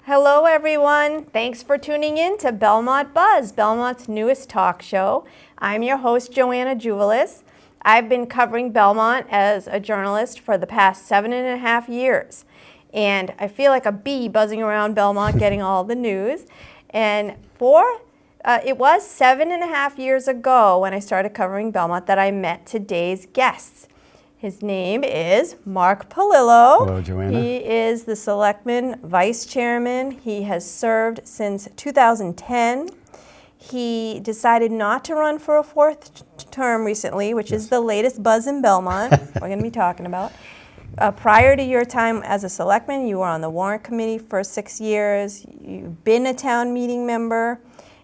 Hello everyone, thanks for tuning in to Belmont Buzz, Belmont's newest talk show. I'm your host, Joanna Juvelis. I've been covering Belmont as a journalist for the past 7.5 years. And I feel like a bee buzzing around Belmont getting all the news. And it was 7.5 years ago when I started covering Belmont that I met today's guests. His name is Mark Paolillo. Hello, Joanna. He is the Selectman Vice Chairman. He has served since 2010. He decided not to run for a fourth term recently, which is the latest buzz in Belmont we're going to be talking about. Prior to your time as a selectman, you were on the warrant committee for 6 years. You've been a town meeting member,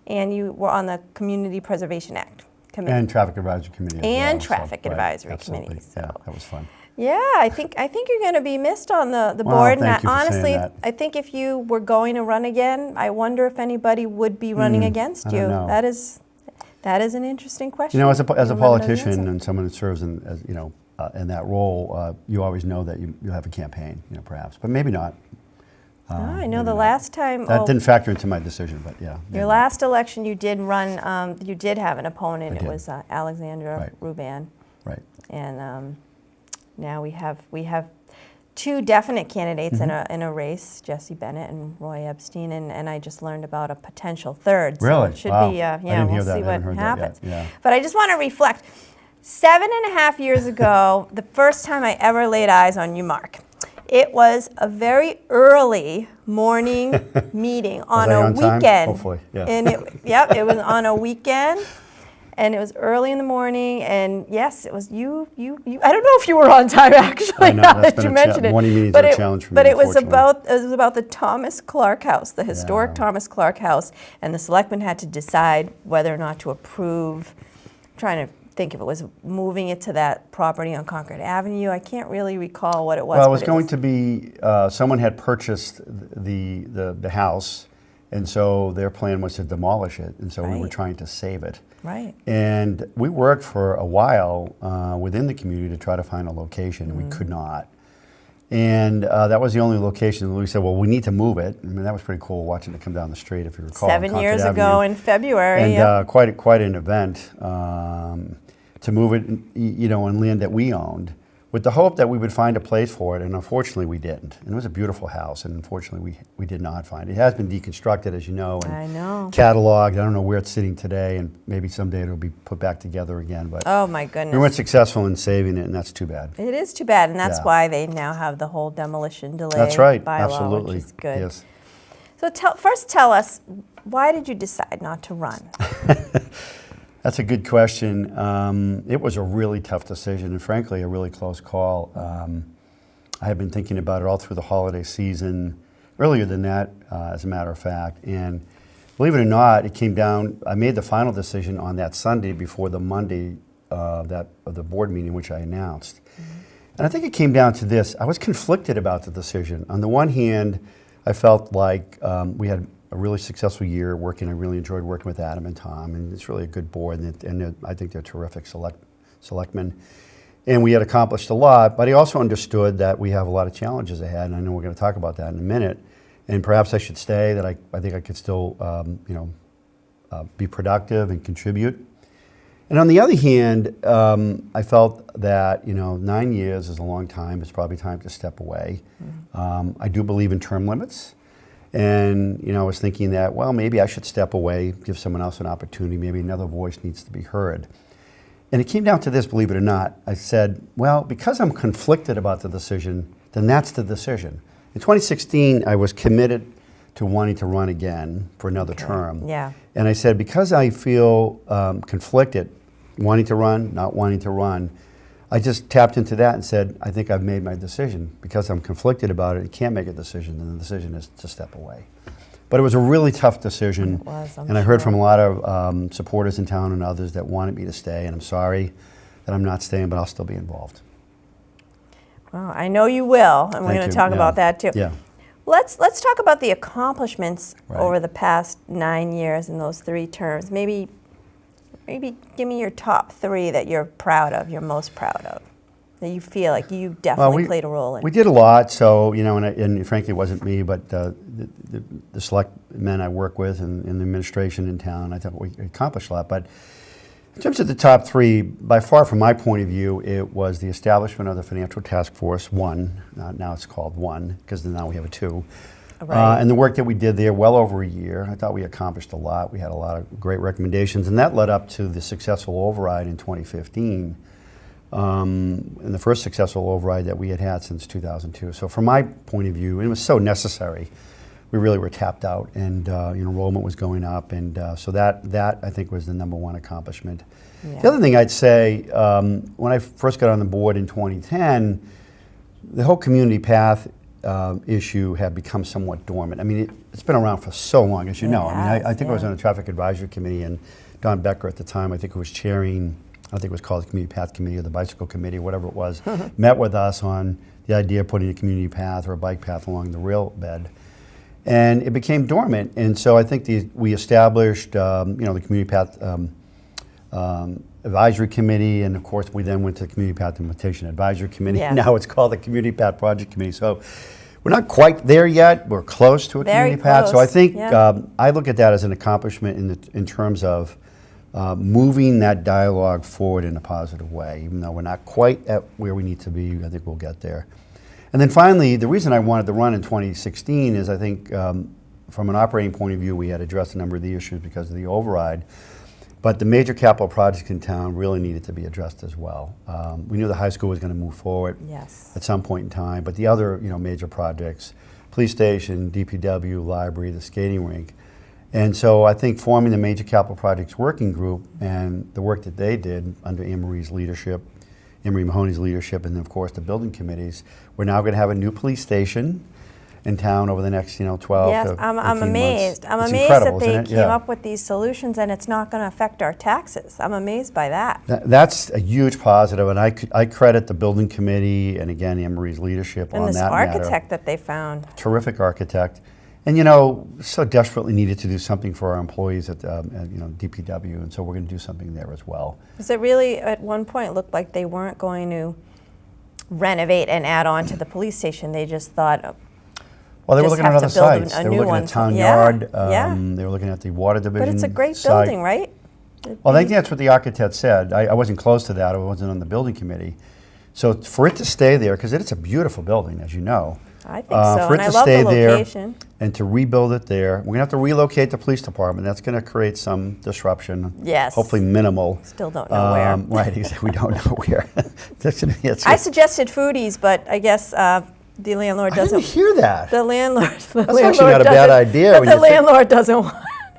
and you were on the Community Preservation Act committee. And Traffic Advisory Committee as and well. Traffic Advisory Absolutely. Committee. So. Yeah, that was fun. Yeah, I think you're going to be missed on the Well, board. thank you for Honestly, saying that. I think if you were going to run again, I wonder if anybody would be running against I you. don't know. That is an interesting question. You know, as a I don't know the politician answer. and someone who serves in, as, you know, in that role, you always know that you have a campaign, you know, perhaps, but maybe not. I know maybe the not. last time. That didn't factor into my decision, but yeah. Your last election, you did run. You did have an opponent. I It did. was Alexandra Right. Ruban, Right. and now we have two definite candidates in a race: Jesse Bennett and Roy Epstein. And I just learned about a potential third. So Really? it should Wow. be. Yeah, I didn't we'll hear that. see I what haven't heard that yet. happens. Yeah. But I just want to reflect. 7.5 years ago, the first time I ever laid eyes on you, Mark. It was a very early morning meeting on I a on time? weekend. Hopefully, yeah. And it was on a weekend, and it was early in the morning. And yes, it was you. I don't know if you were on time actually. I know, Now that's that been you a mentioned it, morning meetings but are a it, challenge for me, but it was unfortunately. about the Thomas Clark House, the historic Yeah. Thomas Clark House, and the selectmen had to decide whether or not to approve. Trying to think if it was moving it to that property on Concord Avenue. I can't really recall what it was. Well, it was but going to be, someone had purchased the house, and so their plan was to demolish it, and so we were Right. trying to save it. Right. And we worked for a while within the community to try to find a location, and we could not. And that was the only location. We said, well, we need to move it. I mean, that was pretty cool watching it come down the street, if you recall. on 7 Concord years Avenue. ago in February. And yep. quite an event to move it, you know, on land that we owned, with the hope that we would find a place for it, and unfortunately we didn't. And it was a beautiful house, and unfortunately we did not find it. It has been deconstructed, as you know, and I know. cataloged. I don't know where it's sitting today, and maybe someday it'll be put back together again. But Oh my we goodness. weren't successful in saving it, and that's too bad. It is too bad, and that's Yeah. why they now have the whole demolition delay That's right, bylaw, absolutely. which is good. Yes. So first tell us, why did you decide not to run? That's a good question. It was a really tough decision, and frankly, a really close call. I had been thinking about it all through the holiday season, earlier than that, as a matter of fact. And believe it or not, it came down, I made the final decision on that Sunday before the Monday of the board meeting, which I announced. And I think it came down to this. I was conflicted about the decision. On the one hand, I felt like we had a really successful year working. I really enjoyed working with Adam and Tom, and it's really a good board, and I think they're terrific selectmen. And we had accomplished a lot, but I also understood that we have a lot of challenges ahead, and I know we're going to talk about that in a minute. And perhaps I should stay, that I think I could still be productive and contribute. And on the other hand, I felt that 9 years is a long time. It's probably time to step away. I do believe in term limits. And I was thinking that, well, maybe I should step away, give someone else an opportunity. Maybe another voice needs to be heard. And it came down to this, believe it or not. I said, well, because I'm conflicted about the decision, then that's the decision. In 2016, I was committed to wanting to run again for another term. Yeah. And I said, because I feel conflicted, wanting to run, not wanting to run, I just tapped into that and said, I think I've made my decision. Because I'm conflicted about it, I can't make a decision, and the decision is to step away. But it was a really tough decision. It was, and I heard from a lot of supporters in town and others that wanted me to stay, and I'm sorry that I'm not staying, but I'll still be involved. Well, I know you will, and we're going to talk about that too. Yeah. Let's talk about the accomplishments Right. over the past 9 years in those 3 terms. Maybe give me your top 3 that you're proud of, you're most proud of, that you feel like you definitely played a role in. We did a lot, so, you know, and frankly, it wasn't me, but the select men I work with and the administration in town, I thought we accomplished a lot. But in terms of the top 3, by far from my point of view, it was the establishment of the Financial Task Force, 1, now it's called 1, because now we have a 2. Right. And the work that we did there, well over a year, I thought we accomplished a lot. We had a lot of great recommendations, and that led up to the successful override in 2015, and the first successful override that we had since 2002. So from my point of view, it was so necessary. We really were tapped out, and enrollment was going up, and so that I think was the #1 accomplishment. Yeah. The other thing I'd say, when I first got on the board in 2010, the whole community path issue had become somewhat dormant. I mean, it's been around for so long, as you know. I mean, I think I was on a traffic advisory committee, and Don Becker at the time, I think, was chairing, I think it was called the Community Path Committee or the Bicycle Committee, whatever it was, met with us on the idea of putting a community path or a bike path along the rail bed. And it became dormant, and so I think we established, the Community Path Advisory Committee, and of course we then went to the Community Path Implementation Advisory Committee. Yeah. Now it's called the Community Path Project Committee. So we're not quite there yet. We're close to a Very community path. So I close, think yeah. I look at that as an accomplishment in terms of moving that dialogue forward in a positive way. Even though we're not quite at where we need to be, I think we'll get there. And then finally, the reason I wanted to run in 2016 is I think from an operating point of view, we had addressed a number of the issues because of the override. But the major capital projects in town really needed to be addressed as well. We knew the high school was going to move forward Yes. at some point in time, but the other major projects, police station, DPW, library, the skating rink. And so I think forming the major capital projects working group and the work that they did under Anne Marie's leadership, Anne Marie Mahoney's leadership, and then of course the building committees, we're now going to have a new police station in town over the next 12 Yes, to 18 I'm months. amazed. I'm It's amazed that incredible, they isn't it? came Yeah. up with these solutions and it's not going to affect our taxes. I'm amazed by that. That's a huge positive, and I credit the building committee and again Anne Marie's leadership And on this that matter. architect that they found. Terrific architect, and so desperately needed to do something for our employees at DPW, and so we're going to do something there as well. Because it really, at one point, looked like they weren't going to renovate and add on to the police station. They just thought, Well, they were just looking at have other to build sites. a They were new looking one. at Town Yeah, Yard. yeah. They were looking at the water division. but it's a great site. building, right? Well, I think that's what the architect said. I wasn't close to that. I wasn't on the building committee. So for it to stay there, because it's a beautiful building, as you know. I think so, For it and I to love stay the there location. and to rebuild it there, we're going to have to relocate the police department. That's going to create some disruption. Yes. Hopefully minimal. Still don't know where. Right, exactly. We don't know where. I suggested foodies, but I guess the landlord I doesn't. didn't hear that. The landlord. That's actually not a bad idea But when the you think- landlord doesn't want.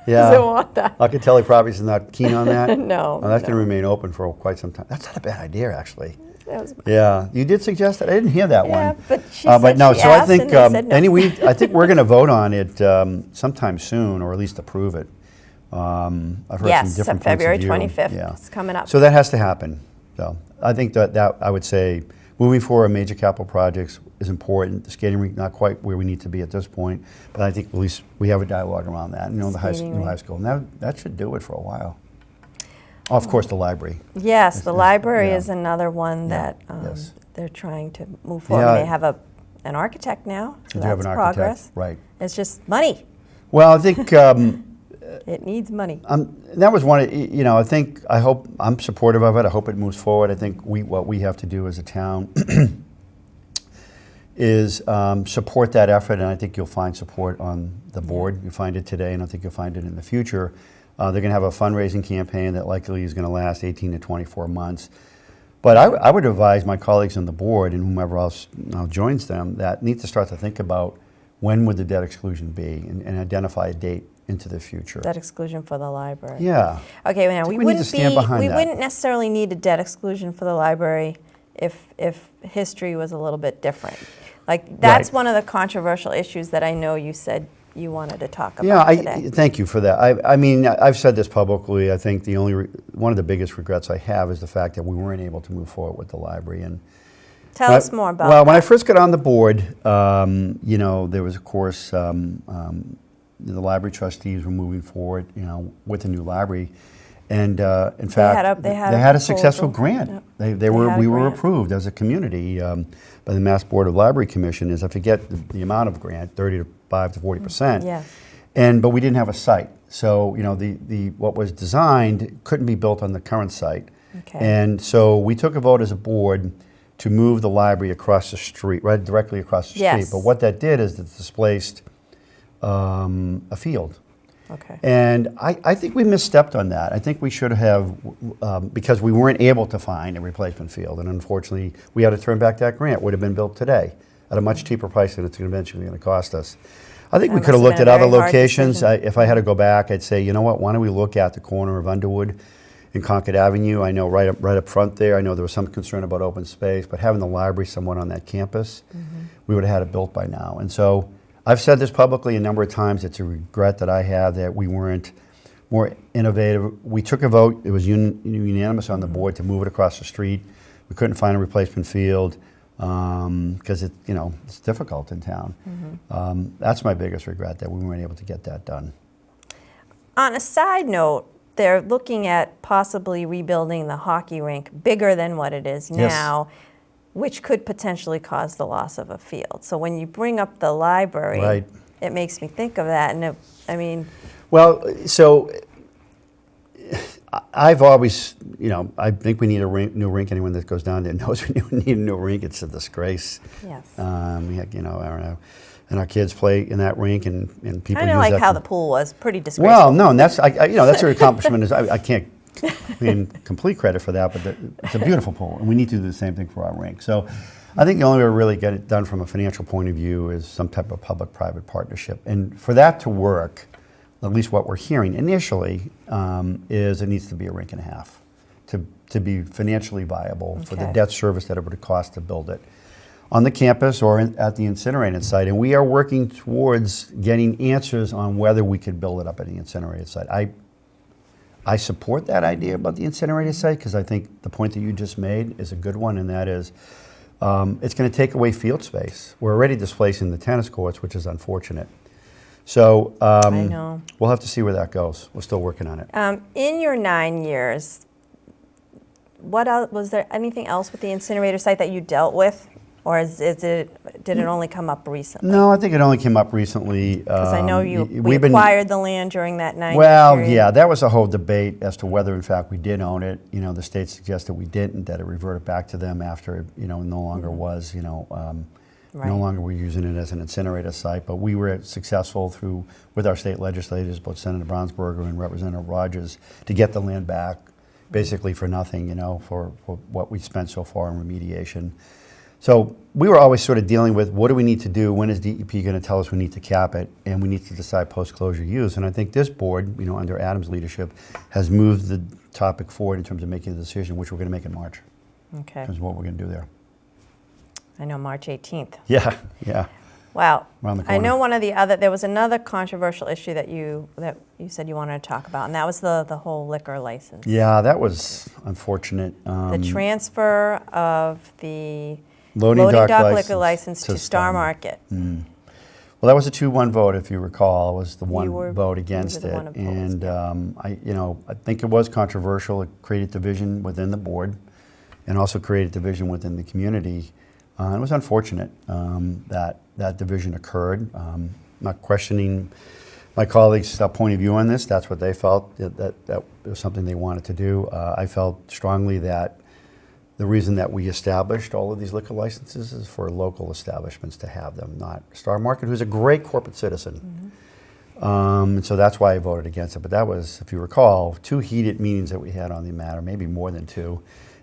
Doesn't want that. Alcatelli Properties is not keen on that? No, Oh, that's no. going to remain open for quite some time. That's not a bad idea, actually. That was- Yeah, you did suggest that. I didn't hear that Yeah, one. but she But said no, she so I asked think and they said no. I think we're going to vote on it sometime soon, or at least approve it. I've heard Yes, some different February points of view. 25th. Yeah. It's coming up. So that has to happen. So I think that I would say moving forward, major capital projects is important. The skating rink not quite where we need to be at this point, but I think at least we have a dialogue around that. The Skating new high rink. school, and that should do it for a while. Oh, of course, the library. Yes, the library yeah. is another one Yeah, that yes. they're trying to move forward. Yeah. They have an architect now, so They do have that's an architect, progress. right? It's just money. Well, I think. It needs money. That was one. I hope I'm supportive of it. I hope it moves forward. I think what we have to do as a town is support that effort, and I think you'll find support on the board. You find it today, and I think you'll find it in the future. They're going to have a fundraising campaign that likely is going to last 18 to 24 months. But I would advise my colleagues on the board and whomever else now joins them that need to start to think about when would the debt exclusion be and identify a date into the future. Debt exclusion for the library. Yeah. Okay, now we need to stand behind that. wouldn't necessarily need a debt exclusion for the library if history was a little bit different. Like that's Right. one of the controversial issues that I know you said you wanted to talk about Yeah, today. thank you for that. I mean, I've said this publicly. I think the only one of the biggest regrets I have is the fact that we weren't able to move forward with the library. And Tell us more about Well, that. when I first got on the board, there was, of course, the library trustees were moving forward, with the new library. And in fact, they had a a successful proposal. grant. Yep. We were grant. approved as a community by the Mass Board of Library Commissioners. I forget the amount of grant, 35 to 40%. Yes. But we didn't have a site. So, the what was designed couldn't be built on the current site. Okay. And so we took a vote as a board to move the library across the street, right directly across the street. Yes. But what that did is it displaced a field. Okay. And I think we misstepped on that. I think we should have, because we weren't able to find a replacement field, and unfortunately, we had to turn back that grant. Would have been built today at a much cheaper price than it's eventually going to cost us. I think That we could have must looked have at been a other very hard locations. decision. If I had to go back, I'd say, you know what? Why don't we look at the corner of Underwood and Concord Avenue? I know right up front there. I know there was some concern about open space, but having the library somewhat on that campus, we would have had it built by now. And so I've said this publicly a number of times. It's a regret that I have that we weren't more innovative. We took a vote. It was unanimous on the board to move it across the street. We couldn't find a replacement field because it's difficult in town. That's my biggest regret, that we weren't able to get that done. On a side note, they're looking at possibly rebuilding the hockey rink bigger than what it is Yes. now, which could potentially cause the loss of a field. So when you bring up the library, Right. it makes me think of that. And Well, so I've always, I think we need a new rink. Anyone that goes down there knows we need a new rink. It's a disgrace. yes. I don't know. And our kids play in that rink, and people Kind of use like that how for- the pool was, pretty disgraceful. Well, no, and that's that's an accomplishment. I can't claim complete credit for that, but it's a beautiful pool, and we need to do the same thing for our rink. So, I think the only way to really get it done from a financial point of view is some type of public-private partnership, and for that to work, at least what we're hearing initially, is it needs to be a rink and a half to be financially viable for the Okay. debt service that it would cost to build it on the campus or at the incinerated site. And we are working towards getting answers on whether we could build it up at the incinerated site. I support that idea about the incinerated site because I think the point that you just made is a good one, and that is it's going to take away field space. We're already displacing the tennis courts, which is unfortunate. So I know. we'll have to see where that goes. We're still working on it. In your 9 years, what else, was there anything else with the incinerator site that you dealt with? Or did it only come up recently? No, I think it only came up recently. Because I know we we've been- acquired the land during that 9-year Well, period. yeah, that was a whole debate as to whether, in fact, we did own it. The state suggested we didn't, that it reverted back to them after, no longer was, Right. no longer were using it as an incinerator site. But we were successful with our state legislators, both Senator Brownsberger and Representative Rogers, to get the land back, basically for nothing, for what we spent so far in remediation. So we were always sort of dealing with, what do we need to do? When is DEP going to tell us we need to cap it? And we need to decide post-closure use. And I think this board, under Adam's leadership, has moved the topic forward in terms of making a decision, which we're going to make in March, Okay. in terms of what we're going to do there. I know, March 18th. Yeah. Wow. Around the I know corner. there was another controversial issue that you said you wanted to talk about, and that was the whole liquor license. Yeah, that was unfortunate. The transfer of the Loading loading dock dock license liquor license to to Star Star Market. Well, that was a 2-1 vote, if you recall. It was the one were- vote you against were the it. one opposed, And I think it was controversial. It created division within the board and also created division within the community. It was unfortunate that division occurred. I'm not questioning my colleagues' point of view on this. That's what they felt, that was something they wanted to do. I felt strongly that the reason that we established all of these liquor licenses is for local establishments to have them, not Star Market, who's a great corporate citizen. And so that's why I voted against it. But that was, if you recall, 2 heated meetings that we had on the matter, maybe more than 2.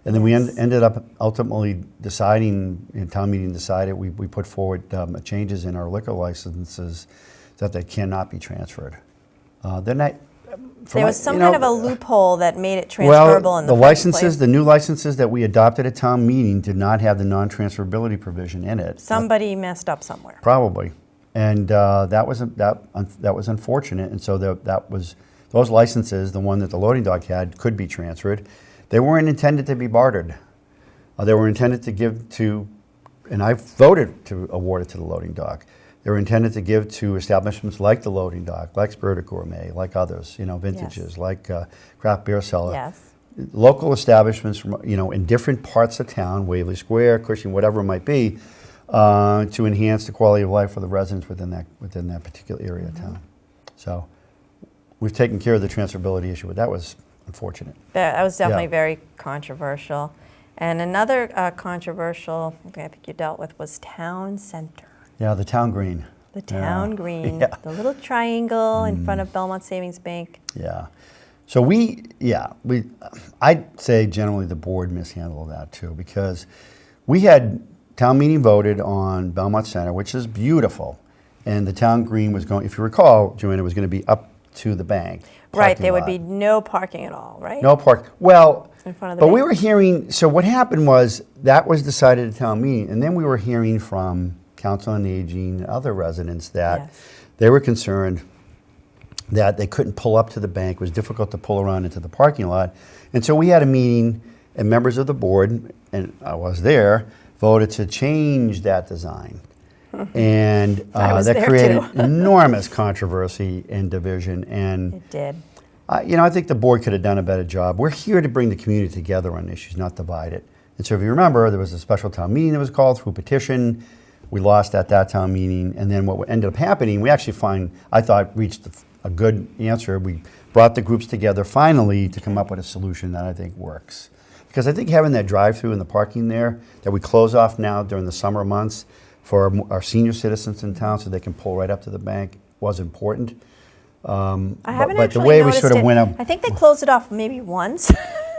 And then we ended up ultimately deciding, town meeting decided, we put forward changes in our liquor licenses that they cannot be transferred. They're not. There was some kind of a loophole that made it transferable in the first licenses, place. the new licenses that we adopted at town meeting did not have the non-transferability provision in it. Somebody messed up somewhere. Probably, and that was unfortunate. And so that was those licenses, the one that the loading dock had, could be transferred. They weren't intended to be bartered. They were intended to give to, and I voted to award it to the loading dock. They were intended to give to establishments like the loading dock, like Spirit of Gourmet, like others, vintages, like Craft Beer Cellar. Yes. Local establishments, in different parts of town, Waverly Square, Cushing, whatever it might be, to enhance the quality of life for the residents within that particular area of town. So we've taken care of the transferability issue, but that was unfortunate. That was definitely very controversial. And another controversial thing I think you dealt with was Town Center. Yeah, the town green. The town green, Yeah. the little triangle in front of Belmont Savings Bank. Yeah. So I'd say generally the board mishandled that too, because we had town meeting voted on Belmont Center, which is beautiful. And the town green was going, if you recall, Joanna, was going to be up to the bank. Right, there would be no parking at all, right? No park. Well, in front of the but bank. we were hearing, so what happened was that was decided at town meeting, and then we were hearing from Council on Aging and other residents that they were concerned that they couldn't pull up to the bank. It was difficult to pull around into the parking lot. And so we had a meeting, and members of the board, and I was there, voted to change that design. And that created enormous controversy and division. And it did. I think the board could have done a better job. We're here to bring the community together on issues, not divide it. And so if you remember, there was a special town meeting that was called through petition. We lost at that town meeting. And then what ended up happening, we actually I thought, reached a good answer. We brought the groups together finally to come up with a solution that I think works. Because I think having that drive-through in the parking there that we close off now during the summer months for our senior citizens in town so they can pull right up to the bank was important. I haven't but actually the way we noticed sort of it. went up. I think they closed it off maybe once.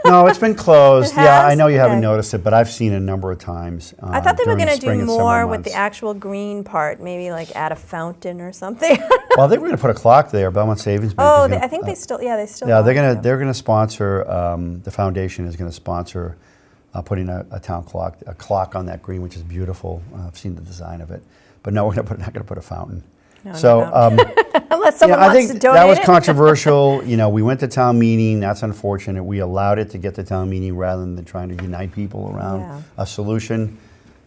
No, it's been closed. It Yeah, I has? know you haven't Okay. noticed it, but I've seen it a number of times. I thought they were during going the to spring do and summer more with months. the actual green part, maybe like add a fountain or something. Well, they were going to put a clock there. Belmont Savings Bank. Oh, is gonna- I think they still, they still. Yeah, are. they're going to sponsor. The foundation is going to sponsor putting a town clock, a clock on that green, which is beautiful. I've seen the design of it, but no, we're not going to put a fountain. No, So. Unless someone I wants think to donate that was it. controversial. We went to town meeting. That's unfortunate. We allowed it to get to town meeting rather than trying to unite people around a solution.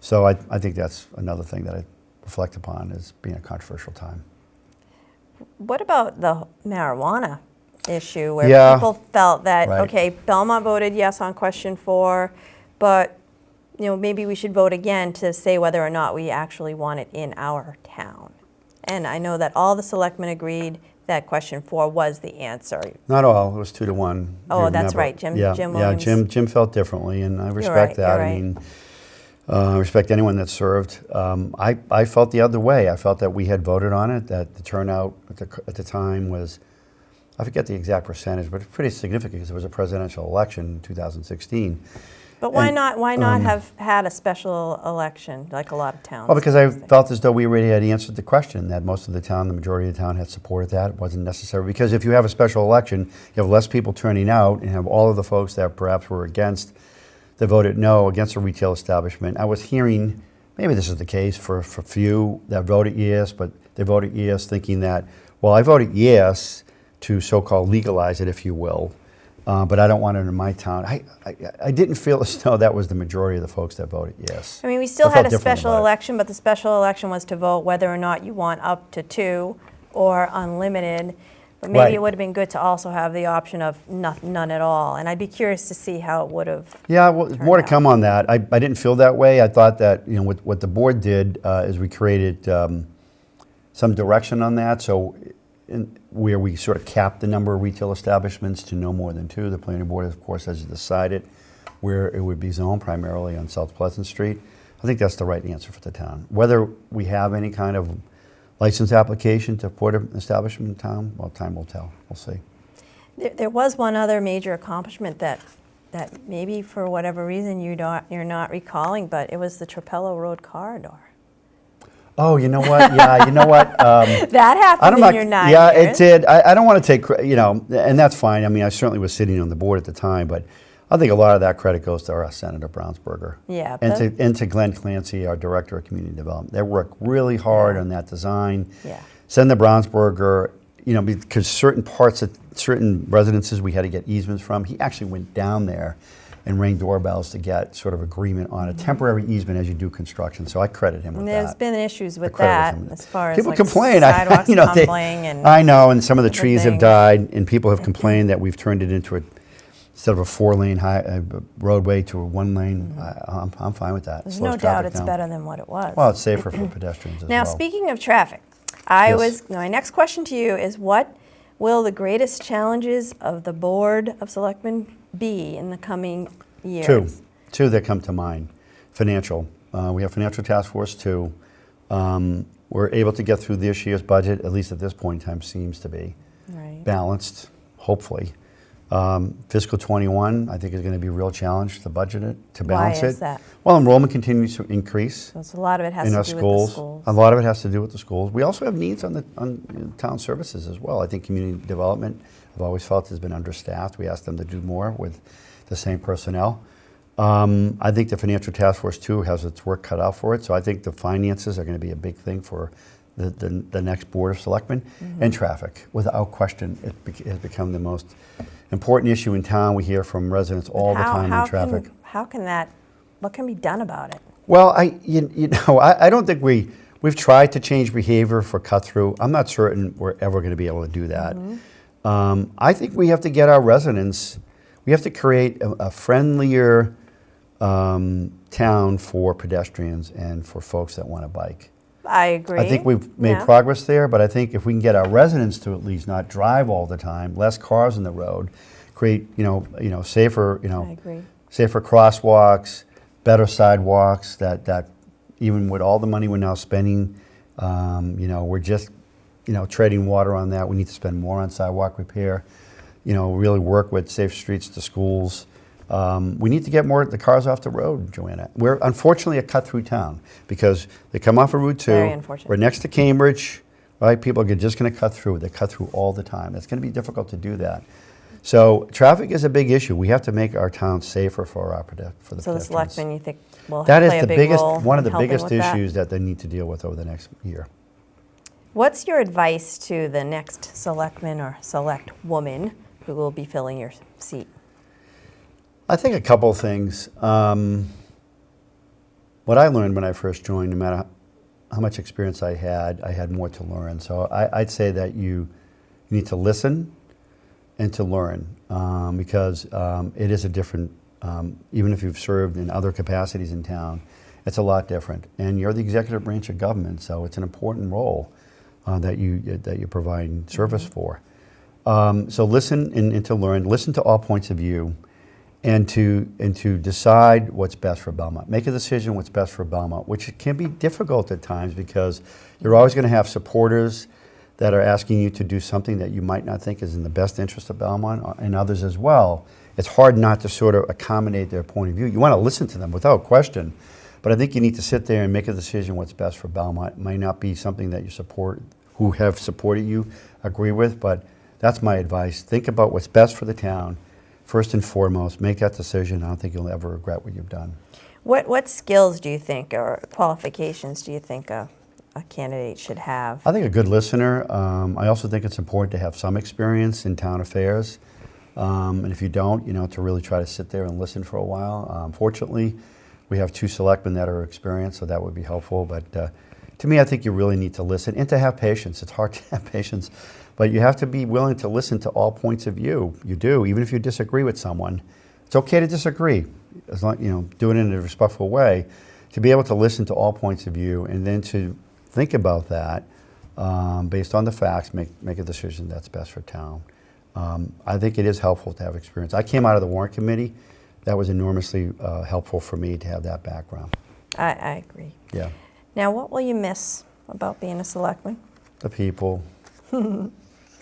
So I think that's another thing that I reflect upon as being a controversial time. What about the marijuana issue where people felt that, okay, Belmont voted yes on question 4, but maybe we should vote again to say whether or not we actually want it in our town. And I know that all the selectmen agreed that question 4 was the answer. Not all. It was 2-1. Oh, that's right. Jim Williams. Jim felt differently, and I respect that. You're right. I mean, I respect anyone that served. I felt the other way. I felt that we had voted on it, that the turnout at the time was, I forget the exact percentage, but it's pretty significant because it was a presidential election in 2016. But why not have had a special election like a lot of towns? Well, because I felt as though we already had answered the question, that most of the town, the majority of the town had supported that. It wasn't necessary. Because if you have a special election, you have less people turning out and have all of the folks that perhaps were against, that voted no against a retail establishment. I was hearing, maybe this is the case for a few that voted yes, but they voted yes thinking that, well, I voted yes to so-called legalize it, if you will. But I don't want it in my town. I didn't feel as though that was the majority of the folks that voted yes. I mean, we still had a special election, but the special election was to vote whether or not you want up to 2 or unlimited. But maybe it would have been good to also have the option of none at all. And I'd be curious to see how it would have. Yeah, well, more to come on that. I didn't feel that way. I thought that what the board did is we created some direction on that. So where we sort of capped the number of retail establishments to no more than 2. The planning board, of course, has decided where it would be zoned, primarily on South Pleasant Street. I think that's the right answer for the town. Whether we have any kind of license application to put an establishment in town, well, time will tell. We'll see. There was one other major accomplishment that that maybe for whatever reason you're not recalling, but it was the Trapello Road corridor. Oh, you know what? Yeah, you know what? That happened in your 9 yeah, years. it did. I don't want to take, and that's fine. I mean, I certainly was sitting on the board at the time, but I think a lot of that credit goes to our Senator Brownsberger. Yeah. And to Glenn Clancy, our Director of Community Development. They worked really hard on that design. Yeah. Senator Brownsberger, because certain residences we had to get easements from, he actually went down there and rang doorbells to get sort of agreement on a temporary easement as you do construction. So I credit him with And that. there's been issues with that as far as people like complain. sidewalks tumbling and I know, and some of the trees have things. died, and people have complained that we've turned it into instead of a 4-lane roadway to a 1-lane. I'm fine with that. There's Slows no doubt traffic it's down. better than what it was. Well, it's safer for pedestrians as Now, well. speaking of traffic, my next question to you is, what will the greatest challenges of the Board of Selectmen be in the coming years? Two that come to mind. Financial. We have Financial Task Force 2. We're able to get through this year's budget, at least at this point in time, seems to be balanced, hopefully. Fiscal 21, I think, is going to be a real challenge to budget it, to balance it. Why is that? Well, enrollment continues to increase. So a lot of it has in to our do schools. with the schools. A lot of it has to do with the schools. We also have needs on town services as well. I think community development, I've always felt, has been understaffed. We ask them to do more with the same personnel. I think the Financial Task Force, too, has its work cut out for it. So I think the finances are going to be a big thing for the next Board of Selectmen. And traffic, without question, it has become the most important issue in town. We hear from residents all the time on traffic. What can be done about it? Well, I don't think we've tried to change behavior for cut-through. I'm not certain we're ever going to be able to do that. I think we have to get our residents, we have to create a friendlier town for pedestrians and for folks that want to bike. I agree. I think we've made progress there, but I think if we can get our residents to at least not drive all the time, less cars on the road, create safer I agree. safer crosswalks, better sidewalks. That even with all the money we're now spending, we're just treading water on that. We need to spend more on sidewalk repair. Really work with safe streets to schools. We need to get more of the cars off the road, Joanna. We're unfortunately a cut-through town because they come off of Route 2. Very unfortunate. We're next to Cambridge, right? People are just going to cut through. They cut through all the time. It's going to be difficult to do that. So traffic is a big issue. We have to make our town safer for the pedestrians. So the selectmen, you think, will That play is a the big biggest, role one of in the helping biggest with that? issues that they need to deal with over the next year. What's your advice to the next selectman or select woman who will be filling your seat? I think a couple of things. What I learned when I first joined, no matter how much experience I had more to learn. So I'd say that you need to listen and to learn because it is a different, even if you've served in other capacities in town, it's a lot different. And you're the executive branch of government, so it's an important role that you're providing service for. So listen and to learn, listen to all points of view, and to decide what's best for Belmont. Make a decision what's best for Belmont, which can be difficult at times because you're always going to have supporters that are asking you to do something that you might not think is in the best interest of Belmont, and others as well. It's hard not to sort of accommodate their point of view. You want to listen to them without question, but I think you need to sit there and make a decision what's best for Belmont. It might not be something that who have supported you agree with, but that's my advice. Think about what's best for the town. First and foremost, make that decision. I don't think you'll ever regret what you've done. What skills do you think, or qualifications do you think a candidate should have? I think a good listener. I also think it's important to have some experience in town affairs. And if you don't, to really try to sit there and listen for a while. Fortunately, we have 2 selectmen that are experienced, so that would be helpful. But to me, I think you really need to listen and to have patience. It's hard to have patience, but you have to be willing to listen to all points of view. You do, even if you disagree with someone. It's okay to disagree, as long do it in a respectful way. To be able to listen to all points of view and then to think about that based on the facts, make a decision that's best for town. I think it is helpful to have experience. I came out of the warrant committee. That was enormously helpful for me to have that background. I agree. Yeah. Now, what will you miss about being a selectman? The people.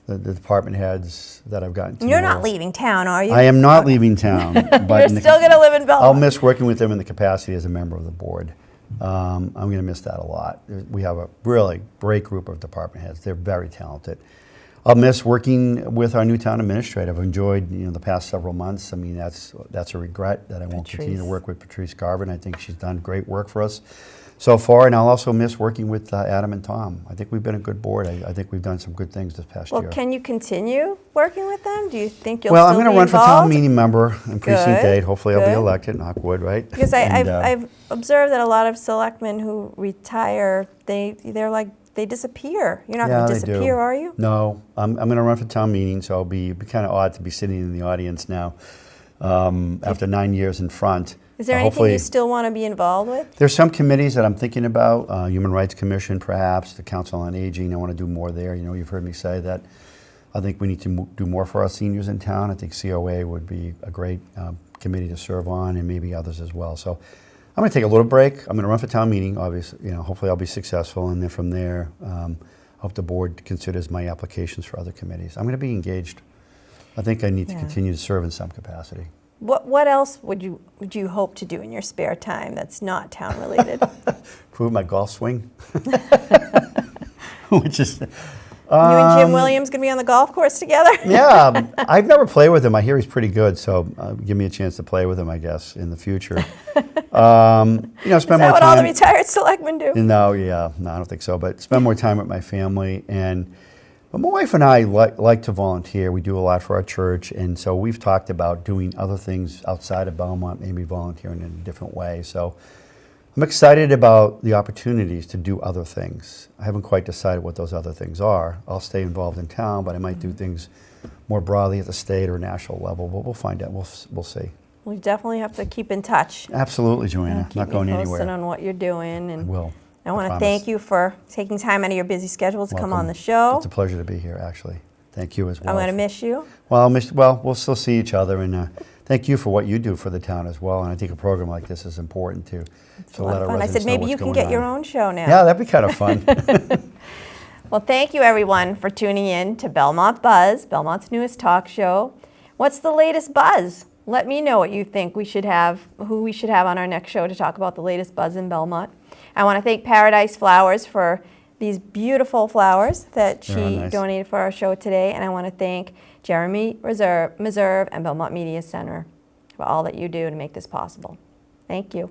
the department heads that I've gotten to You're know. not leaving town, are you? I am not leaving town. You're still going to live in Belmont. I'll miss working with them in the capacity as a member of the board. I'm going to miss that a lot. We have a really great group of department heads. They're very talented. I'll miss working with our new town administrator. I've enjoyed, the past several months. I mean, that's a regret that I won't continue to work with Patrice Garvin. I think she's done great work for us so far, and I'll also miss working with Adam and Tom. I think we've been a good board. I think we've done some good things this past year. Well, can you continue working with them? Do you think you'll Well, still I'm going to run for town meeting member in precinct Good, 8. Hopefully I'll be good. elected, knock wood, right? Because And, I've observed that a lot of selectmen who retire, they're like, they disappear. You're not Yeah, going to they do. disappear, are you? No, I'm going to run for town meeting, so it'll be kind of odd to be sitting in the audience now after 9 years in front. Is there anything Hopefully- you still want to be involved with? There's some committees that I'm thinking about, Human Rights Commission perhaps, the Council on Aging. I want to do more there. You've heard me say that I think we need to do more for our seniors in town. I think COA would be a great committee to serve on, and maybe others as well. So I'm going to take a little break. I'm going to run for town meeting, obviously. Hopefully I'll be successful, and then from there, I hope the board considers my applications for other committees. I'm going to be engaged. I think I need to continue to serve in some capacity. What else would you hope to do in your spare time that's not town related? Improve my golf swing, which is. You and Jim Williams going to be on the golf course together? Yeah, I've never played with him. I hear he's pretty good, so give me a chance to play with him, I guess, in the future. Spend Is that more what all the time. retired selectmen do? No, I don't think so. But spend more time with my family, but my wife and I like to volunteer. We do a lot for our church, and so we've talked about doing other things outside of Belmont, maybe volunteering in a different way. So I'm excited about the opportunities to do other things. I haven't quite decided what those other things are. I'll stay involved in town, but I might do things more broadly at the state or national level. But we'll find out. We'll see. We definitely have to keep in touch. Absolutely, Joanna. Not going Keep me anywhere. posted on what you're doing. And I will. I want to promise. thank you for taking time out of your busy schedule to come Welcome. on the show. It's a pleasure to be here, actually. Thank you as well. I'm going to miss you. Well, we'll still see each other, and thank you for what you do for the town as well. And I think a program like this is important to It's a lot of our fun. I residents said know maybe what's you can going get on. your own show now. Yeah, that'd be kind of fun. Well, thank you everyone for tuning in to Belmont Buzz, Belmont's newest talk show. What's the latest buzz? Let me know what you think who we should have on our next show to talk about the latest buzz in Belmont. I want to thank Paradise Flowers for these beautiful flowers that she Very nice. donated for our show today. And I want to thank Jeremy Meserve and Belmont Media Center for all that you do to make this possible. Thank you.